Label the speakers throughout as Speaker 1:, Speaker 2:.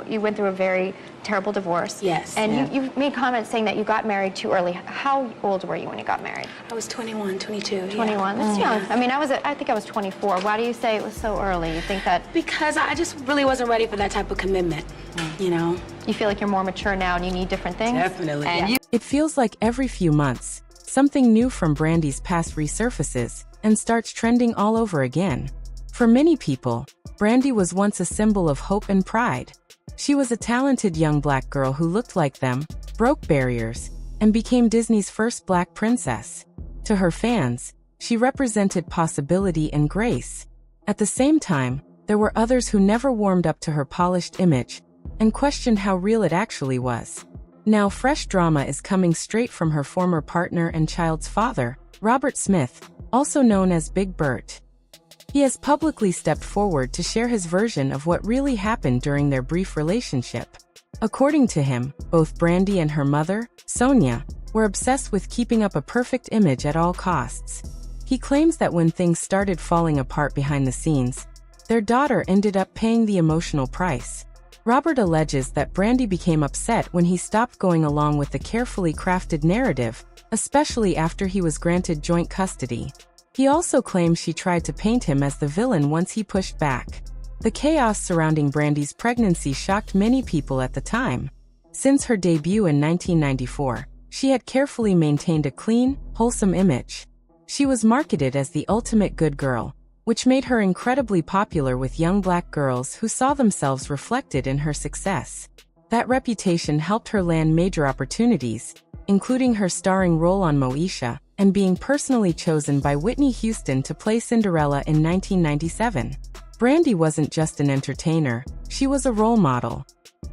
Speaker 1: You went through a very terrible divorce.
Speaker 2: Yes.
Speaker 1: And
Speaker 2: yeah.
Speaker 1: you made comments saying that you got married too early. How old were you when you got married?
Speaker 2: I was 21, 22.
Speaker 1: 21.
Speaker 2: Yeah.
Speaker 1: That's young. I mean, I think I was 24. Why do you say it was so early? You think that...
Speaker 2: Because I just really wasn't ready for that type of commitment, you know?
Speaker 1: You feel like you're more mature now and you need different things?
Speaker 2: Definitely.
Speaker 1: And
Speaker 3: It feels like every few months, something new from Brandy's past resurfaces and starts trending all over again. For many people, Brandy was once a symbol of hope and pride. She was a talented young black girl who looked like them, broke barriers, and became Disney's first black princess. To her fans, she represented possibility and grace. At the same time, there were others who never warmed up to her polished image and questioned how real it actually was. Now, fresh drama is coming straight from her former partner and child's father, Robert Smith, also known as Big Bert. He has publicly stepped forward to share his version of what really happened during their brief relationship. According to him, both Brandy and her mother, Sonia, were obsessed with keeping up a perfect image at all costs. He claims that when things started falling apart behind the scenes, their daughter ended up paying the emotional price. Robert alleges that Brandy became upset when he stopped going along with the carefully crafted narrative, especially after he was granted joint custody. He also claims she tried to paint him as the villain once he pushed back. The chaos surrounding Brandy's pregnancy shocked many people at the time. Since her debut in 1994, she had carefully maintained a clean, wholesome image. She was marketed as the ultimate good girl, which made her incredibly popular with young black girls who saw themselves reflected in her success. That reputation helped her land major opportunities, including her starring role on Moesha, and being personally chosen by Whitney Houston to play Cinderella in 1997. Brandy wasn't just an entertainer, she was a role model.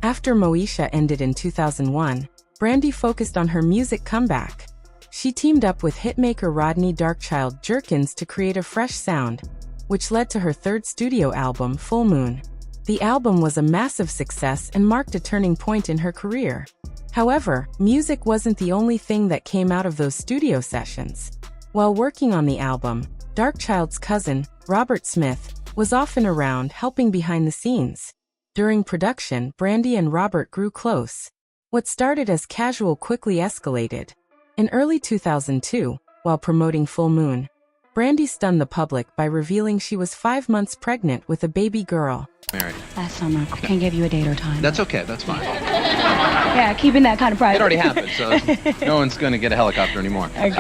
Speaker 3: After Moesha ended in 2001, Brandy focused on her music comeback. She teamed up with hitmaker Rodney Darkchild Jerkins to create a fresh sound, which led to her third studio album, Full Moon. The album was a massive success and marked a turning point in her career. However, music wasn't the only thing that came out of those studio sessions. While working on the album, Darkchild's cousin, Robert Smith, was often around helping behind the scenes. During production, Brandy and Robert grew close. What started as casual quickly escalated. In early 2002, while promoting Full Moon, Brandy stunned the public by revealing she was 5 months pregnant with a baby girl.
Speaker 4: Married.
Speaker 2: Last summer. I can't give you a date or time.
Speaker 4: That's okay, that's fine.
Speaker 2: Yeah, keeping that kind of private.
Speaker 4: It already happened, so no one's going to get a helicopter anymore.
Speaker 2: Okay.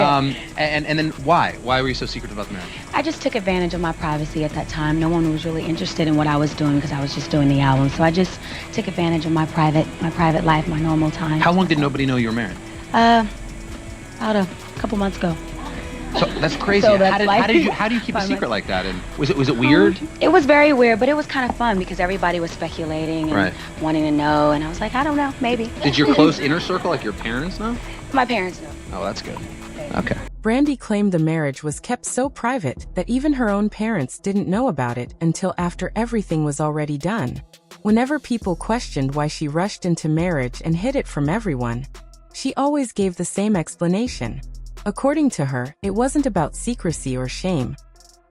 Speaker 4: And then why? Why were you so secretive about the marriage?
Speaker 2: I just took advantage of my privacy at that time. No one was really interested in what I was doing because I was just doing the album. So I just took advantage of my private life, my normal time.
Speaker 4: How long did nobody know you were married?
Speaker 2: About a couple months ago.
Speaker 4: So that's crazy.
Speaker 2: So that's
Speaker 4: How do you keep a secret like that? And was it weird?
Speaker 2: It was very weird, but it was kind of fun because everybody was speculating and
Speaker 4: Right.
Speaker 2: wanting to know, and I was like, I don't know, maybe.
Speaker 4: Did your close inner circle, like your parents, know?
Speaker 2: My parents know.
Speaker 4: Oh, that's good. Okay.
Speaker 3: Brandy claimed the marriage was kept so private that even her own parents didn't know about it until after everything was already done. Whenever people questioned why she rushed into marriage and hid it from everyone, she always gave the same explanation. According to her, it wasn't about secrecy or shame.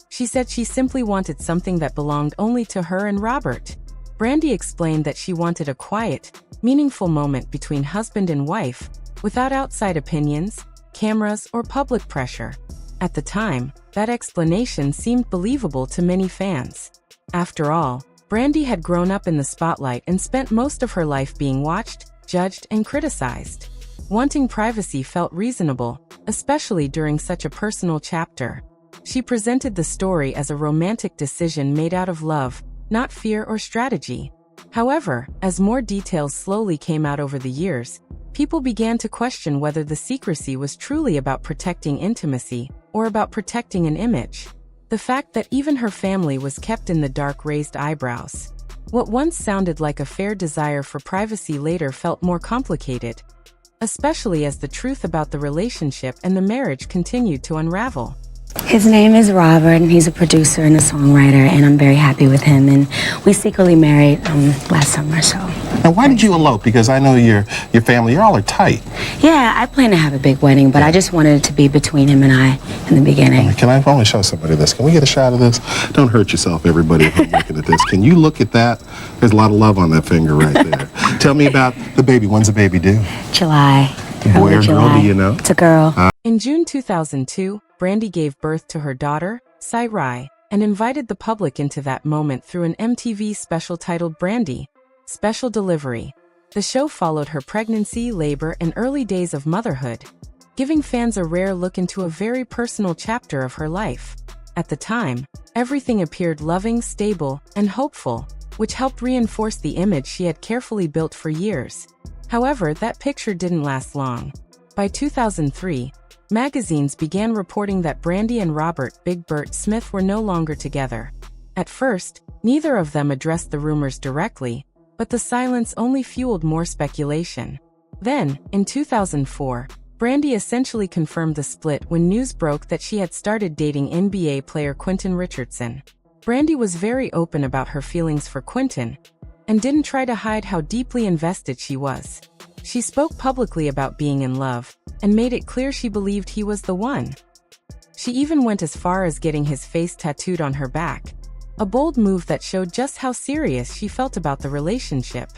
Speaker 3: She said she simply wanted something that belonged only to her and Robert. Brandy explained that she wanted a quiet, meaningful moment between husband and wife, without outside opinions, cameras, or public pressure. At the time, that explanation seemed believable to many fans. After all, Brandy had grown up in the spotlight and spent most of her life being watched, judged, and criticized. Wanting privacy felt reasonable, especially during such a personal chapter. She presented the story as a romantic decision made out of love, not fear or strategy. However, as more details slowly came out over the years, people began to question whether the secrecy was truly about protecting intimacy or about protecting an image. The fact that even her family was kept in the dark raised eyebrows. What once sounded like a fair desire for privacy later felt more complicated, especially as the truth about the relationship and the marriage continued to unravel.
Speaker 2: His name is Robert, and he's a producer and a songwriter, and I'm very happy with him. And we secretly married last summer, so
Speaker 5: Now, why did you elope? Because I know your family, y'all are tight.
Speaker 2: Yeah, I plan to have a big wedding, but I just wanted it to be between him and I in the beginning.
Speaker 5: Can I only show somebody this? Can we get a shot of this? Don't hurt yourself, everybody, if I'm looking at this. Can you look at that? There's a lot of love on that finger right there. Tell me about the baby. When's the baby due?
Speaker 2: July.
Speaker 5: Boy
Speaker 2: Early
Speaker 5: or girl,
Speaker 2: July.
Speaker 5: do you know?
Speaker 2: It's a girl.
Speaker 3: In June 2002, Brandy gave birth to her daughter, Sai and invited the public into that moment through an MTV special titled Brandy, Special Delivery. The show followed her pregnancy, labor, and early days of motherhood, giving fans a rare look into a very personal chapter of her life. At the time, everything appeared loving, stable, and hopeful, which helped reinforce the image she had carefully built for years. However, that picture didn't last long. By 2003, magazines began reporting that Brandy and Robert Big Bert Smith were no longer together. At first, neither of them addressed the rumors directly, but the silence only fueled more speculation. Then, in 2004, Brandy essentially confirmed the split when news broke that she had started dating NBA player Quentin Richardson. Brandy was very open about her feelings for Quentin, and didn't try to hide how deeply invested she was. She spoke publicly about being in love, and made it clear she believed he was the one. She even went as far as getting his face tattooed on her back, a bold move that showed just how serious she felt about the relationship.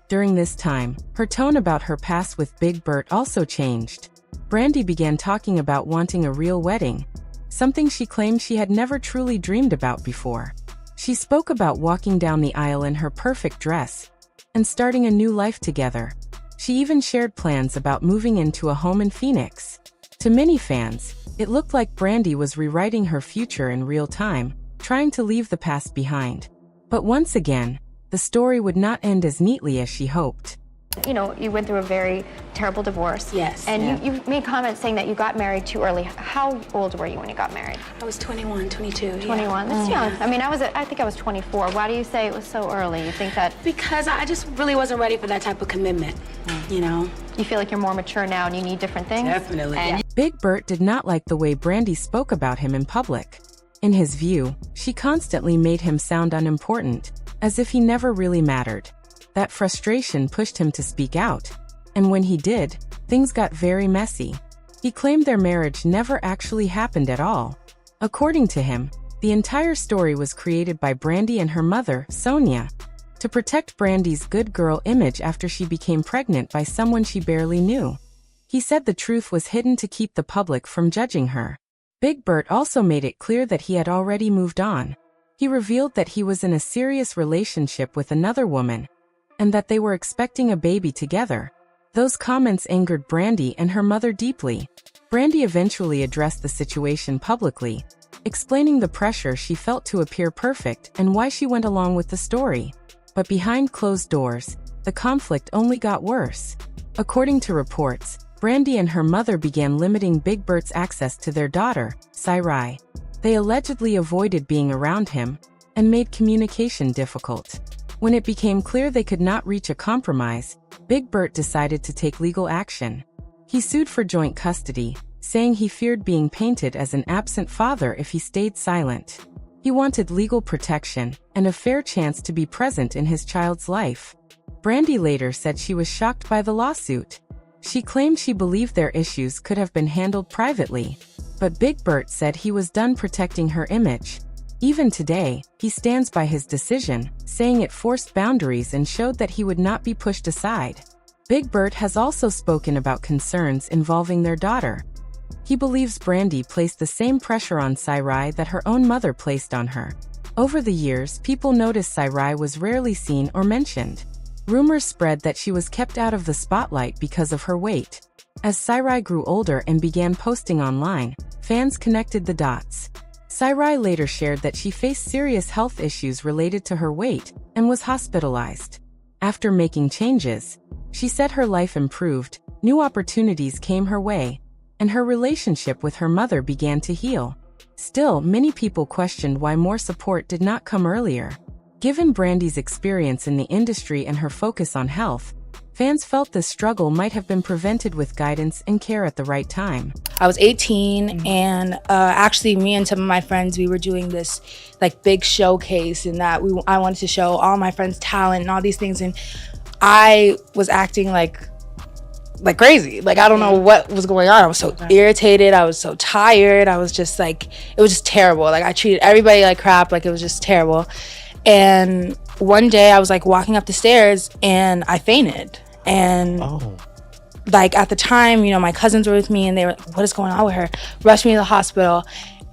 Speaker 3: During this time, her tone about her past with Big Bert also changed. Brandy began talking about wanting a real wedding, something she claimed she had never truly dreamed about before. She spoke about walking down the aisle in her perfect dress and starting a new life together. She even shared plans about moving into a home in Phoenix. To many fans, it looked like Brandy was rewriting her future in real time, trying to leave the past behind. But once again, the story would not end as neatly as she hoped.
Speaker 1: You know, you went through a very terrible divorce.
Speaker 2: Yes.
Speaker 1: And you made comments saying that you got married too early. How old were you when you got married?
Speaker 2: I was 21, 22.
Speaker 1: 21. That's young. I mean, I think I was 24. Why do you say it was so early? You think that
Speaker 2: Because I just really wasn't ready for that type of commitment, you know?
Speaker 1: you feel like you're more mature now and you need different things?
Speaker 2: Definitely.
Speaker 1: And
Speaker 3: Big Bert did not like the way Brandy spoke about him in public. In his view, she constantly made him sound unimportant, as if he never really mattered. That frustration pushed him to speak out, and when he did, things got very messy. He claimed their marriage never actually happened at all. According to him, the entire story was created by Brandy and her mother, Sonia, to protect Brandy's good girl image after she became pregnant by someone she barely knew. He said the truth was hidden to keep the public from judging her. Big Bert also made it clear that he had already moved on. He revealed that he was in a serious relationship with another woman, and that they were expecting a baby together. Those comments angered Brandy and her mother deeply. Brandy eventually addressed the situation publicly, explaining the pressure she felt to appear perfect and why she went along with the story. But behind closed doors, the conflict only got worse. According to reports, Brandy and her mother began limiting Big Bert's access to their daughter, Sai. They allegedly avoided being around him and made communication difficult. When it became clear they could not reach a compromise, Big Bert decided to take legal action. He sued for joint custody, saying he feared being painted as an absent father if he stayed silent. He wanted legal protection and a fair chance to be present in his child's life. Brandy later said she was shocked by the lawsuit. She claimed she believed their issues could have been handled privately, but Big Bert said he was done protecting her image. Even today, he stands by his decision, saying it forced boundaries and showed that he would not be pushed aside. Big Bert has also spoken about concerns involving their daughter. He believes Brandy placed the same pressure on Sai that her own mother placed on her. Over the years, people noticed Sai was rarely seen or mentioned. Rumors spread that she was kept out of the spotlight because of her weight. As Sai grew older and began posting online, fans connected the dots. Sai later shared that she faced serious health issues related to her weight and was hospitalized. After making changes, she said her life improved, new opportunities came her way, and her relationship with her mother began to heal. Still, many people questioned why more support did not come earlier. Given Brandy's experience in the industry and her focus on health, fans felt this struggle might have been prevented with guidance and care at the right time.
Speaker 6: I was 18 and actually me and some of my friends, we were doing this like big showcase and that I wanted to show all my friends talent and all these things. And I was acting like crazy. Like, I don't know what was going on. I was so irritated. I was so tired. I was just like, it was just terrible. Like, I treated everybody like crap. Like, it was just terrible. And one day I was like walking up the stairs and I fainted. And like, at the time, you know, my cousins were with me and they were like, what is going on with her? Rushed me to the hospital.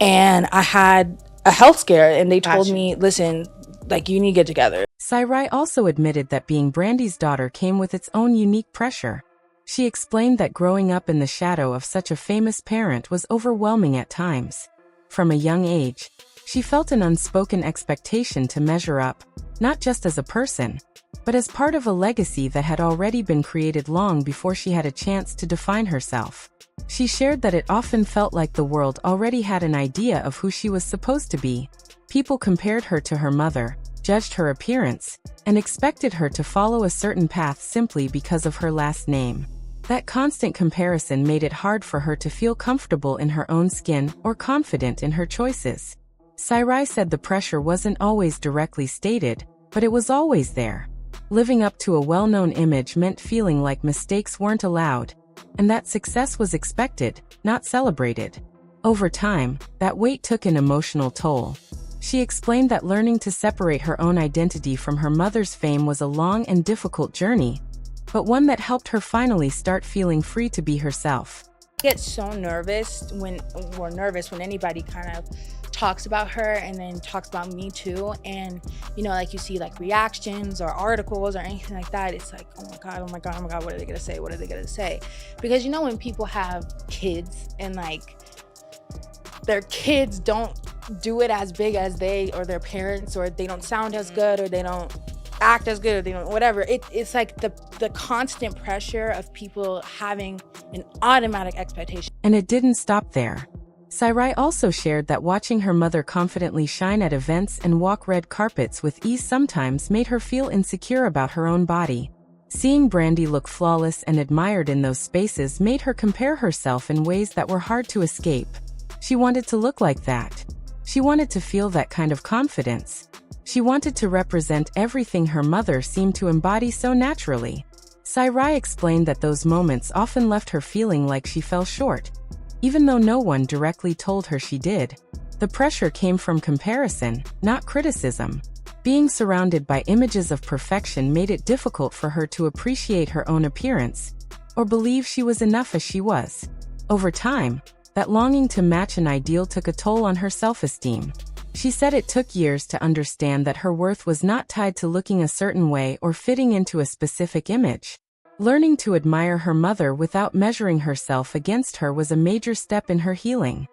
Speaker 6: And I had a health scare and they told me, listen, like, you need to get together.
Speaker 3: Sarai also admitted that being Brandy's daughter came with its own unique pressure. She explained that growing up in the shadow of such a famous parent was overwhelming at times. From a young age, she felt an unspoken expectation to measure up, not just as a person, but as part of a legacy that had already been created long before she had a chance to define herself. She shared that it often felt like the world already had an idea of who she was supposed to be. People compared her to her mother, judged her appearance, and expected her to follow a certain path simply because of her last name. That constant comparison made it hard for her to feel comfortable in her own skin or confident in her choices. Sarai said the pressure wasn't always directly stated, but it was always there. Living up to a well-known image meant feeling like mistakes weren't allowed, and that success was expected, not celebrated. Over time, that weight took an emotional toll. She explained that learning to separate her own identity from her mother's fame was a long and difficult journey, but one that helped her finally start feeling free to be herself.
Speaker 6: I get so nervous when anybody kind of talks about her and then talks about me too. And, you know, like, you see like reactions or articles or anything like that. It's like, oh my God, oh my God, oh my God, what are they gonna say? What are they gonna say? Because, you know, when people have kids and like their kids don't do it as big as they or their parents, or they don't sound as good, or they don't act as good, or they don't whatever, it's like the constant pressure of people having an automatic expectation.
Speaker 3: And it didn't stop there. Sarai also shared that watching her mother confidently shine at events and walk red carpets with ease sometimes made her feel insecure about her own body. Seeing Brandy look flawless and admired in those spaces made her compare herself in ways that were hard to escape. She wanted to look like that. She wanted to feel that kind of confidence. She wanted to represent everything her mother seemed to embody so naturally. Sarai explained that those moments often left her feeling like she fell short, even though no one directly told her she did. The pressure came from comparison, not criticism. Being surrounded by images of perfection made it difficult for her to appreciate her own appearance, or believe she was enough as she was. Over time, that longing to match an ideal took a toll on her self-esteem. She said it took years to understand that her worth was not tied to looking a certain way or fitting into a specific image. Learning to admire her mother without measuring herself against her was a major step in her healing.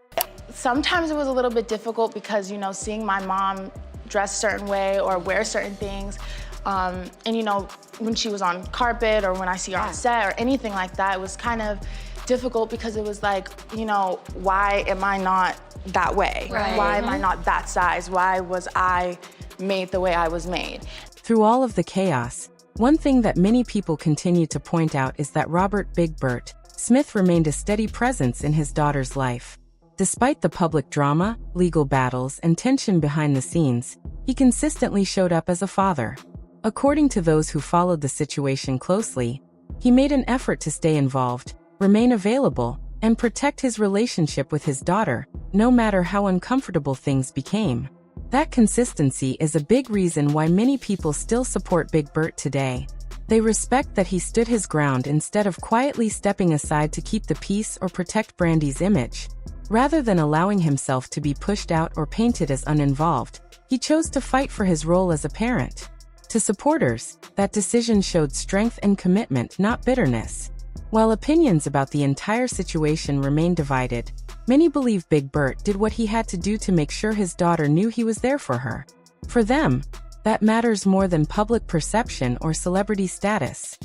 Speaker 7: Sometimes it was a little bit difficult because, you know, seeing my mom dress a certain way or wear certain things, and, you know, when she was on carpet or when I see her on set or anything like that, it was kind of difficult because it was like, you know, why am I not that way?
Speaker 1: Right.
Speaker 7: Why am I not that size? Why was I made the way I was made?
Speaker 3: Through all of the chaos, one thing that many people continue to point out is that Robert Big Bert Smith remained a steady presence in his daughter's life. Despite the public drama, legal battles, and tension behind the scenes, he consistently showed up as a father. According to those who followed the situation closely, he made an effort to stay involved, remain available, and protect his relationship with his daughter, no matter how uncomfortable things became. That consistency is a big reason why many people still support Big Bert today. They respect that he stood his ground instead of quietly stepping aside to keep the peace or protect Brandy's image. Rather than allowing himself to be pushed out or painted as uninvolved, he chose to fight for his role as a parent. To supporters, that decision showed strength and commitment, not bitterness. While opinions about the entire situation remain divided, many believe Big Bert did what he had to do to make sure his daughter knew he was there for her. For them, that matters more than public perception or celebrity status.